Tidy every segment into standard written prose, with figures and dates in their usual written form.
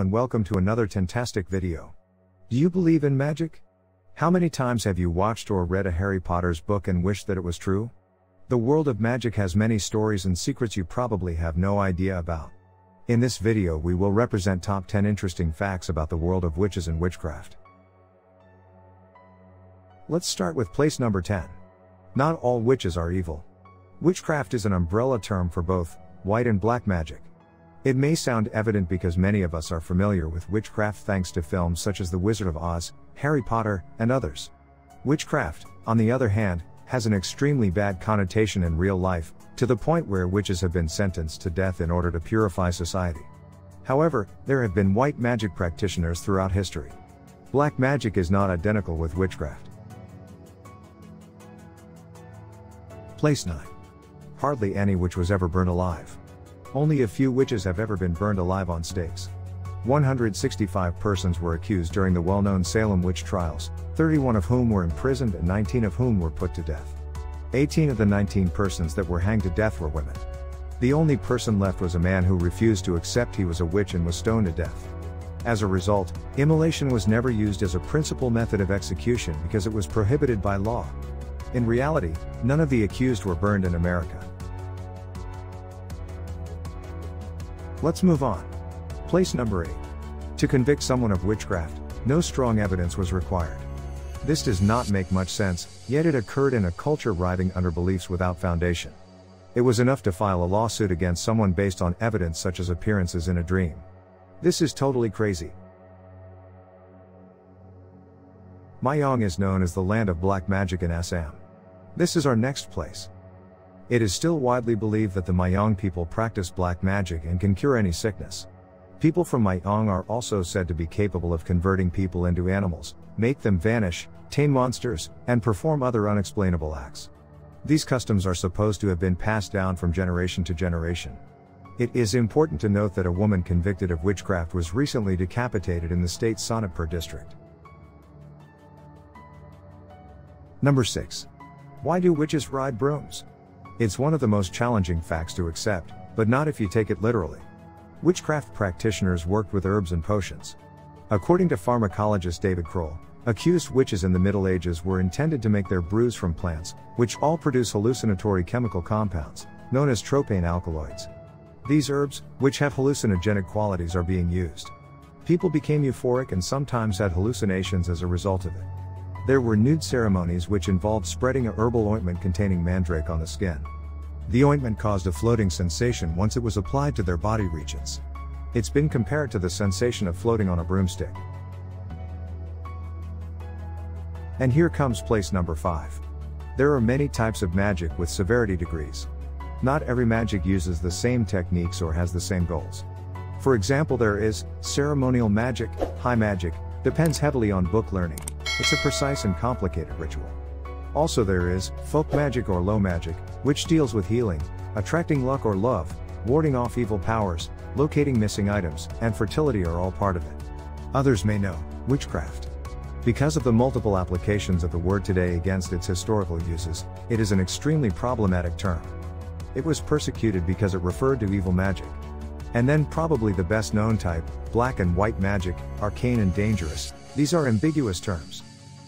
and welcome to another TenTastic video. Do you believe in magic? How many times have you watched or read a Harry Potter's book and wished that it was true? The world of magic has many stories and secrets you probably have no idea about. In this video we will represent top 10 interesting facts about the world of witches and witchcraft. Let's start with place number 10. Not all witches are evil. Witchcraft is an umbrella term for both white and black magic. It may sound evident because many of us are familiar with witchcraft thanks to films such as The Wizard of Oz, Harry Potter, and others. Witchcraft, on the other hand, has an extremely bad connotation in real life, to the point where witches have been sentenced to death in order to purify society. However, there have been white magic practitioners throughout history. Black magic is not identical with witchcraft. Place 9. Hardly any witch was ever burned alive. Only a few witches have ever been burned alive on stakes. 165 persons were accused during the well-known Salem witch trials, 31 of whom were imprisoned and 19 of whom were put to death. 18 of the 19 persons that were hanged to death were women. The only person left was a man who refused to accept he was a witch and was stoned to death. As a result, immolation was never used as a principal method of execution because it was prohibited by law. In reality, none of the accused were burned in America. Let's move on. Place number 8. To convict someone of witchcraft, no strong evidence was required. This does not make much sense, yet it occurred in a culture writhing under beliefs without foundation. It was enough to file a lawsuit against someone based on evidence such as appearances in a dream. This is totally crazy. Mayong is known as the land of black magic in Assam. This is our next place. It is still widely believed that the Mayong people practice black magic and can cure any sickness. People from Mayong are also said to be capable of converting people into animals, make them vanish, tame monsters, and perform other unexplainable acts. These customs are supposed to have been passed down from generation to generation. It is important to note that a woman convicted of witchcraft was recently decapitated in the state's Sonitpur district. Number 6. Why do witches ride brooms? It's one of the most challenging facts to accept, but not if you take it literally. Witchcraft practitioners worked with herbs and potions. According to pharmacologist David Kroll, accused witches in the Middle Ages were intended to make their brews from plants, which all produce hallucinatory chemical compounds, known as tropane alkaloids. These herbs, which have hallucinogenic qualities, are being used. People became euphoric and sometimes had hallucinations as a result of it. There were nude ceremonies which involved spreading a herbal ointment containing mandrake on the skin. The ointment caused a floating sensation once it was applied to their body regions. It's been compared to the sensation of floating on a broomstick. And here comes place number 5. There are many types of magic with severity degrees. Not every magic uses the same techniques or has the same goals. For example, there is ceremonial magic. High magic depends heavily on book learning. It's a precise and complicated ritual. Also there is folk magic or low magic, which deals with healing, attracting luck or love, warding off evil powers, locating missing items, and fertility are all part of it. Others may know witchcraft. Because of the multiple applications of the word today against its historical uses, it is an extremely problematic term. It was persecuted because it referred to evil magic. And then probably the best known type, black and white magic, arcane and dangerous. These are ambiguous terms.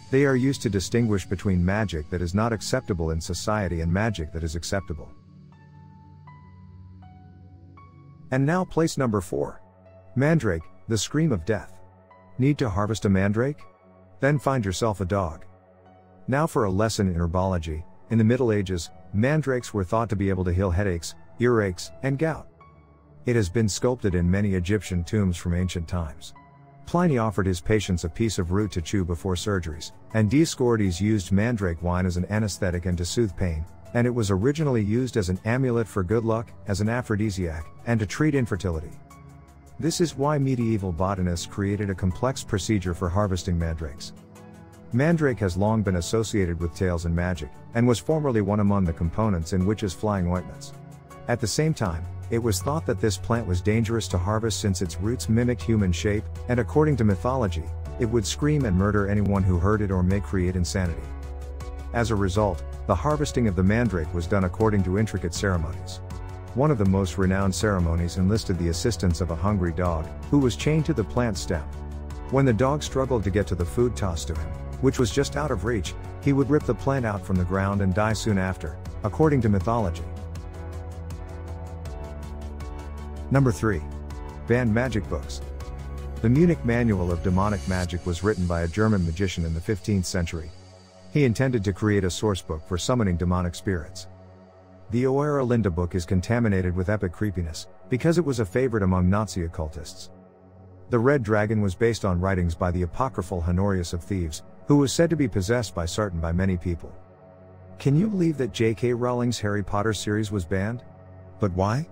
They are used to distinguish between magic that is not acceptable in society and magic that is acceptable. And now place number 4. Mandrake, the scream of death. Need to harvest a mandrake? Then find yourself a dog. Now for a lesson in herbology. In the Middle Ages, mandrakes were thought to be able to heal headaches, earaches, and gout. It has been sculpted in many Egyptian tombs from ancient times. Pliny offered his patients a piece of root to chew before surgeries, and Dioscorides used mandrake wine as an anesthetic and to soothe pain, and it was originally used as an amulet for good luck, as an aphrodisiac, and to treat infertility. This is why medieval botanists created a complex procedure for harvesting mandrakes. Mandrake has long been associated with tales and magic, and was formerly one among the components in witches' flying ointments. At the same time, it was thought that this plant was dangerous to harvest since its roots mimicked human shape, and according to mythology, it would scream and murder anyone who heard it or may create insanity. As a result, the harvesting of the mandrake was done according to intricate ceremonies. One of the most renowned ceremonies enlisted the assistance of a hungry dog, who was chained to the plant stem. When the dog struggled to get to the food tossed to him, which was just out of reach, he would rip the plant out from the ground and die soon after, according to mythology. Number 3. Banned magic books. The Munich Manual of Demonic Magic was written by a German magician in the 15th century. He intended to create a sourcebook for summoning demonic spirits. The Oera Linda book is contaminated with epic creepiness, because it was a favorite among Nazi occultists. The Red Dragon was based on writings by the apocryphal Honorius of Thieves, who was said to be possessed by Satan by many people. Can you believe that J.K. Rowling's Harry Potter series was banned? But why?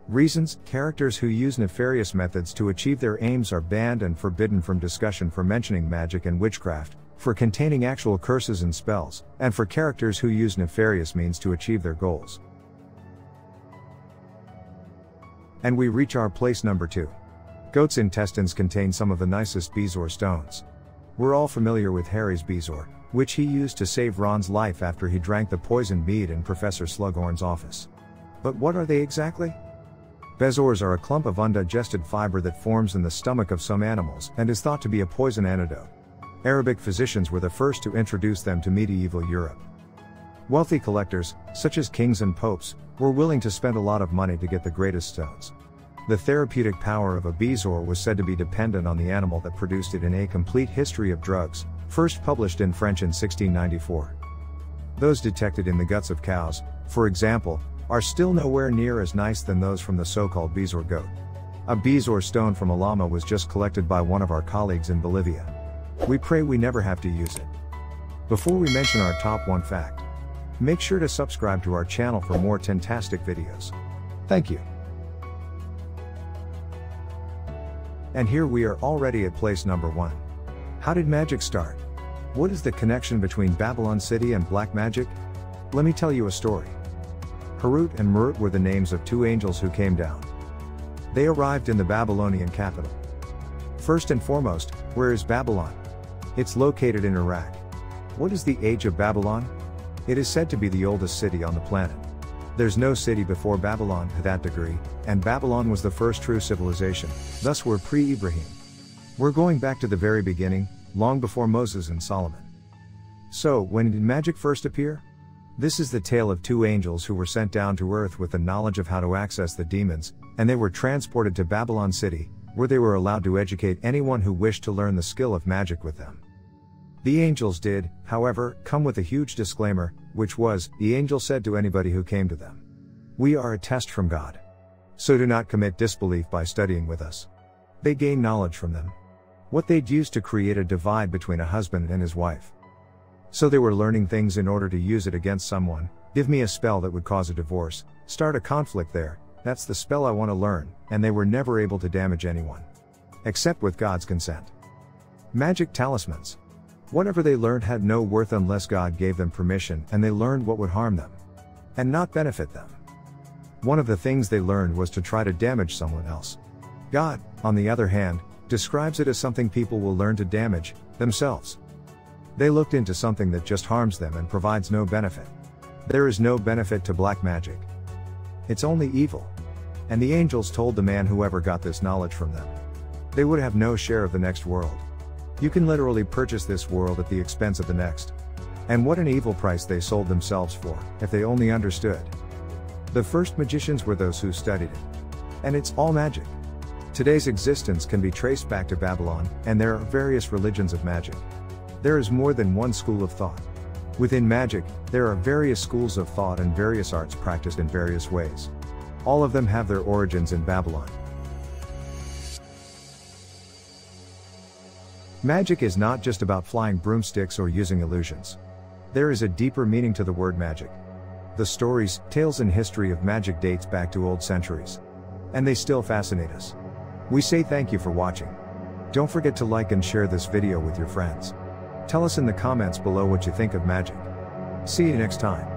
Reasons: characters who use nefarious methods to achieve their aims are banned and forbidden from discussion for mentioning magic and witchcraft, for containing actual curses and spells, and for characters who use nefarious means to achieve their goals. And we reach our place number 2. Goat's intestines contain some of the nicest bezoar stones. We're all familiar with Harry's bezoar, which he used to save Ron's life after he drank the poisoned mead in Professor Slughorn's office. But what are they exactly? Bezoars are a clump of undigested fiber that forms in the stomach of some animals and is thought to be a poison antidote. Arabic physicians were the first to introduce them to medieval Europe. Wealthy collectors, such as kings and popes, were willing to spend a lot of money to get the greatest stones. The therapeutic power of a bezoar was said to be dependent on the animal that produced it in A Complete History of Drugs, first published in French in 1694. Those detected in the guts of cows, for example, are still nowhere near as nice than those from the so-called bezoar goat. A bezoar stone from a llama was just collected by one of our colleagues in Bolivia. We pray we never have to use it. Before we mention our top 1 fact, make sure to subscribe to our channel for more TenTastic videos. Thank you. And here we are already at place number 1. How did magic start? What is the connection between Babylon City and black magic? Let me tell you a story. Harut and Marut were the names of 2 angels who came down. They arrived in the Babylonian capital. First and foremost, where is Babylon? It's located in Iraq. What is the age of Babylon? It is said to be the oldest city on the planet. There's no city before Babylon to that degree, and Babylon was the first true civilization, thus we're pre-Ibrahim. We're going back to the very beginning, long before Moses and Solomon. So, when did magic first appear? This is the tale of 2 angels who were sent down to earth with the knowledge of how to access the demons, and they were transported to Babylon City, where they were allowed to educate anyone who wished to learn the skill of magic with them. The angels did, however, come with a huge disclaimer, which was, the angel said to anybody who came to them, "We are a test from God. So do not commit disbelief by studying with us." They gained knowledge from them. What they'd used to create a divide between a husband and his wife. So they were learning things in order to use it against someone. Give me a spell that would cause a divorce, start a conflict there, that's the spell I want to learn, and they were never able to damage anyone. Except with God's consent. Magic talismans. Whatever they learned had no worth unless God gave them permission, and they learned what would harm them. And not benefit them. One of the things they learned was to try to damage someone else. God, on the other hand, describes it as something people will learn to damage themselves. They looked into something that just harms them and provides no benefit. There is no benefit to black magic. It's only evil. And the angels told the man whoever got this knowledge from them, they would have no share of the next world. You can literally purchase this world at the expense of the next. And what an evil price they sold themselves for, if they only understood. The first magicians were those who studied it. And it's all magic. Today's existence can be traced back to Babylon, and there are various religions of magic. There is more than one school of thought. Within magic, there are various schools of thought and various arts practiced in various ways. All of them have their origins in Babylon. Magic is not just about flying broomsticks or using illusions. There is a deeper meaning to the word magic. The stories, tales and history of magic dates back to old centuries. And they still fascinate us. We say thank you for watching. Don't forget to like and share this video with your friends. Tell us in the comments below what you think of magic. See you next time.